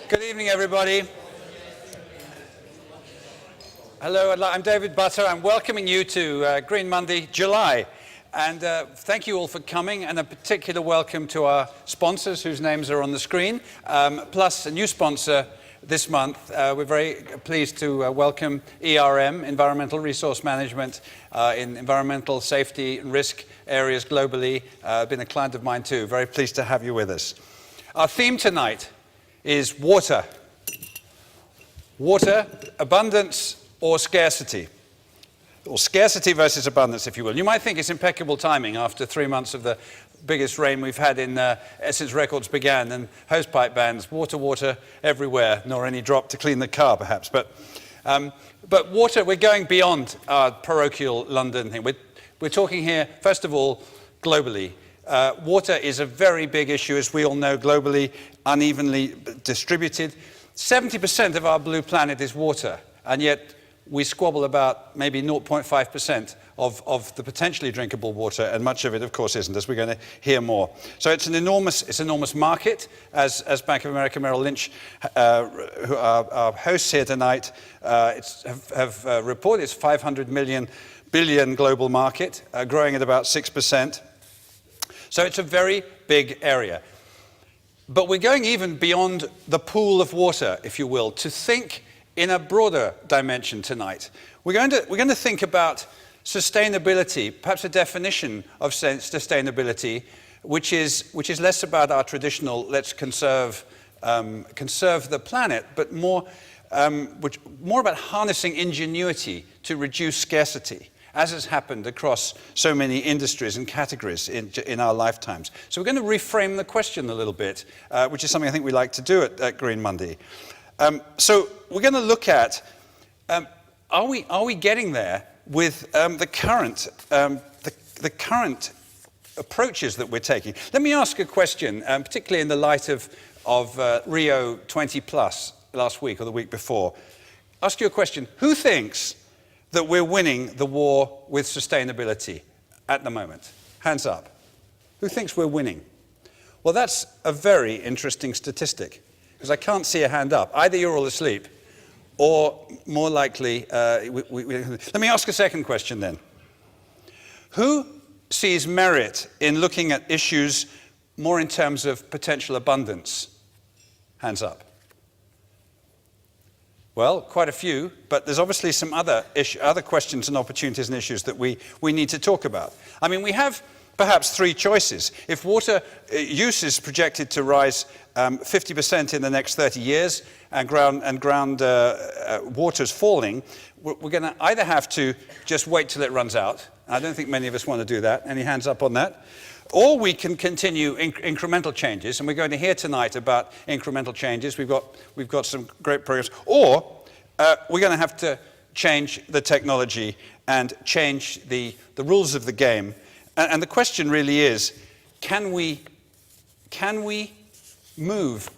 Good evening, everybody. Hello, I'm David Butter. I'm welcoming you to Green Monday, July. And thank you all for coming, and a particular welcome to our sponsors whose names are on the screen, plus a new sponsor this month. We're very pleased to welcome ERM, Environmental Resource Management, in environmental safety and risk areas globally. Been a client of mine too. Very pleased to have you with us. Our theme tonight is water. Water, abundance or scarcity. Or scarcity versus abundance, if you will. You might think it's impeccable timing after 3 months of the biggest rain we've had since records began, and hosepipe bans, water everywhere, nor any drop to clean the car, perhaps. But water, we're going beyond our parochial London thing. We're talking here, first of all, globally. Water is a very big issue, as we all know, globally, unevenly distributed. 70% of our blue planet is water, and yet we squabble about maybe 0.5% of the potentially drinkable water, and much of it, of course, isn't, as we're going to hear more. So it's an enormous market, as Bank of America Merrill Lynch, who are our hosts here tonight, have reported. It's $500 billion global market, growing at about 6%. So it's a very big area. But we're going even beyond the pool of water, if you will, to think in a broader dimension tonight. We're going to think about sustainability, perhaps a definition of sustainability, which is less about our traditional let's conserve the planet, but more about harnessing ingenuity to reduce scarcity, as has happened across so many industries and categories in our lifetimes. So we're going to reframe the question a little bit, which is something I think we like to do at Green Monday. So we're going to look at, are we getting there with the current approaches that we're taking? Let me ask a question, particularly in the light of Rio 20 plus last week or the week before. Ask you a question. Who thinks that we're winning the war with sustainability at the moment? Hands up. Who thinks we're winning? Well, that's a very interesting statistic, because I can't see a hand up. Either you're all asleep, or more likely, let me ask a second question then. Who sees merit in looking at issues more in terms of potential abundance? Hands up. Well, quite a few, but there's obviously some other questions and opportunities and issues that we need to talk about. I mean, we have perhaps three choices. If water use is projected to rise 50% in the next 30 years, and ground water's falling, we're going to either have to just wait till it runs out. I don't think many of us want to do that. Any hands up on that? Or we can continue incremental changes, and we're going to hear tonight about incremental changes. We've got some great programs. Or we're going to have to change the technology and change the rules of the game. And the question really is, can we move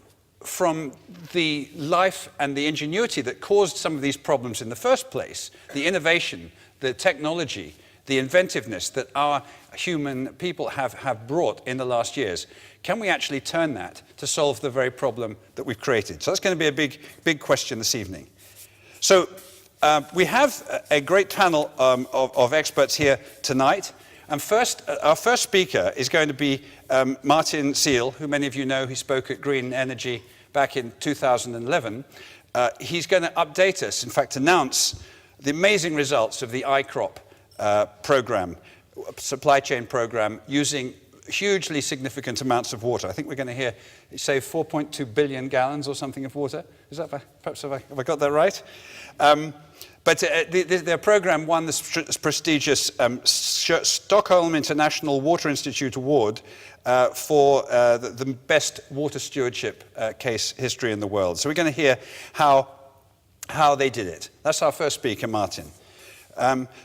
from the life and the ingenuity that caused some of these problems in the first place, the innovation, the technology, the inventiveness that our human people have brought in the last years, can we actually turn that to solve the very problem that we've created? So that's going to be a big question this evening. So we have a great panel of experts here tonight. And our first speaker is going to be Martin Seal, who many of you know. He spoke at Green Energy back in 2011. He's going to update us, in fact, announce the amazing results of the iCrop program, supply chain program, using hugely significant amounts of water. I think we're going to hear it save 4.2 billion gallons or something of water. Is that perhaps have I got that right? But their program won the prestigious Stockholm International Water Institute Award for the best water stewardship case history in the world. So we're going to hear how they did it. That's our first speaker, Martin.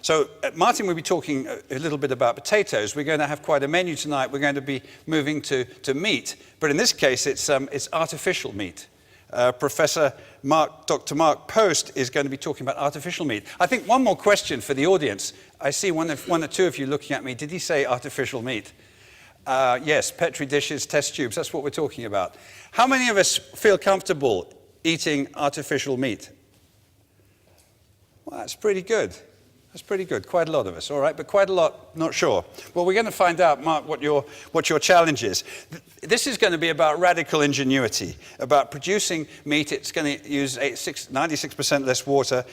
So Martin will be talking a little bit about potatoes. We're going to have quite a menu tonight. We're going to be moving to meat, but in this case it's artificial meat. Dr. Mark Post is going to be talking about artificial meat. I think one more question for the audience. I see one or two of you looking at me. Did he say artificial meat? Yes, Petri dishes, test tubes, that's what we're talking about. How many of us feel comfortable eating artificial meat? Well, that's pretty good. That's pretty good. Quite a lot of us, all right, but quite a lot, not sure. Well, we're going to find out, Mark, what your challenge is. This is going to be about radical ingenuity, about producing meat. It's going to use 96% less water.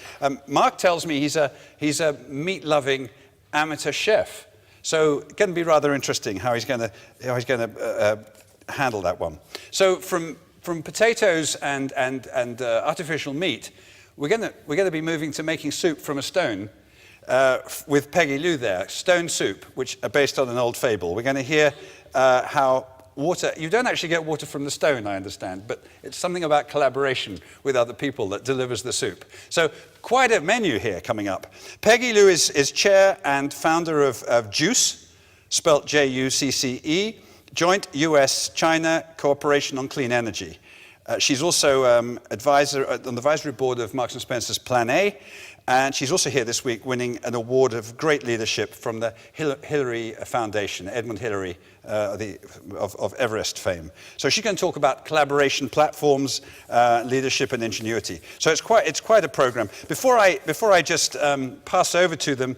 Mark tells me he's a meat-loving amateur chef, so it's going to be rather interesting how he's going to handle that one. So from potatoes and artificial meat, we're going to be moving to making soup from a stone. With Peggy Lou there, stone soup, which are based on an old fable. We're going to hear how water, you don't actually get water from the stone, I understand, but it's something about collaboration with other people that delivers the soup. So quite a menu here coming up. Peggy Lou is chair and founder of JUCCE, spelt J-U-C-C-E, Joint US-China Cooperation on Clean Energy. She's also advisor on the advisory board of Marks & Spencer's Plan A, and she's also here this week winning an award of great leadership from the Hillary Foundation, Edmund Hillary of Everest fame. So she's going to talk about collaboration platforms, leadership and ingenuity. So it's quite a program. Before I just pass over to them,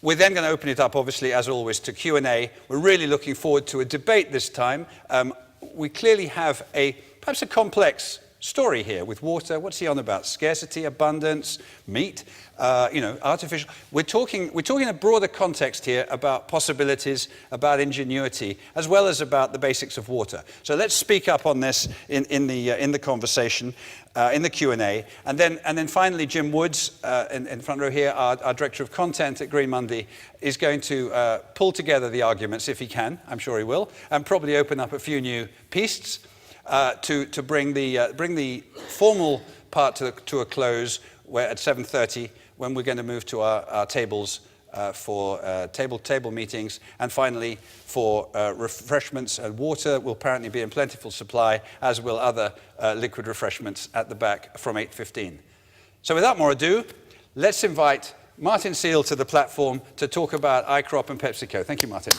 we're then going to open it up, obviously, as always, to Q&A. We're really looking forward to a debate this time. We clearly have perhaps a complex story here with water. What's he on about? Scarcity, abundance, meat, artificial. We're talking a broader context here about possibilities, about ingenuity, as well as about the basics of water. So let's speak up on this in the conversation, in the Q&A, and then finally Jim Woods in front row here, our director of content at Green Monday, is going to pull together the arguments if he can. I'm sure he will, and probably open up a few new pistes. To bring the formal part to a close at 7:30, when we're going to move to our tables for table meetings, and finally for refreshments and water will apparently be in plentiful supply, as will other liquid refreshments at the back from 8:15. So without more ado, let's invite Martin Seal to the platform to talk about iCrop and PepsiCo. Thank you, Martin.